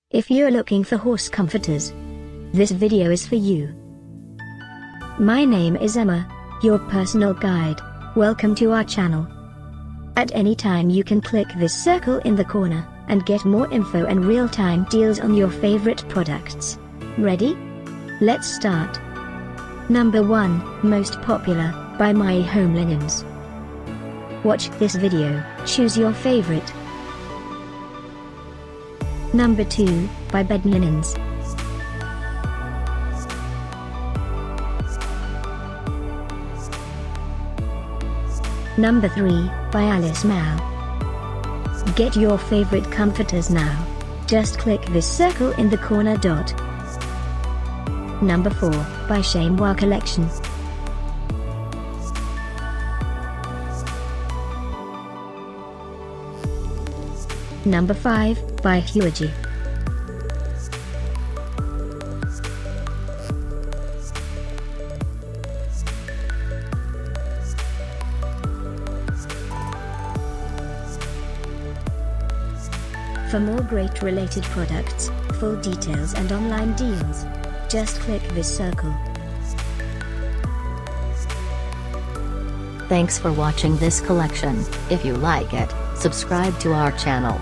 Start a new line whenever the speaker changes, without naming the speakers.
If you're looking for horse comforters, this video is for you. My name is Emma, your personal guide. Welcome to our channel. At any time you can click this circle in the corner, and get more info and real-time deals on your favorite products. Ready? Let's start. Number 1, Most Popular, by Maii Homelinens. Watch this video, choose your favorite. Number 2, by BEDnLINENS. Number 3, by Alicemall. Get your favorite comforters now. Just click this circle in the corner dot. Number 4, by Chezmoi Collection. Number 5, by HUAJIE. For more great related products, full details and online deals, just click this circle.
Thanks for watching this collection. If you like it, subscribe to our channel.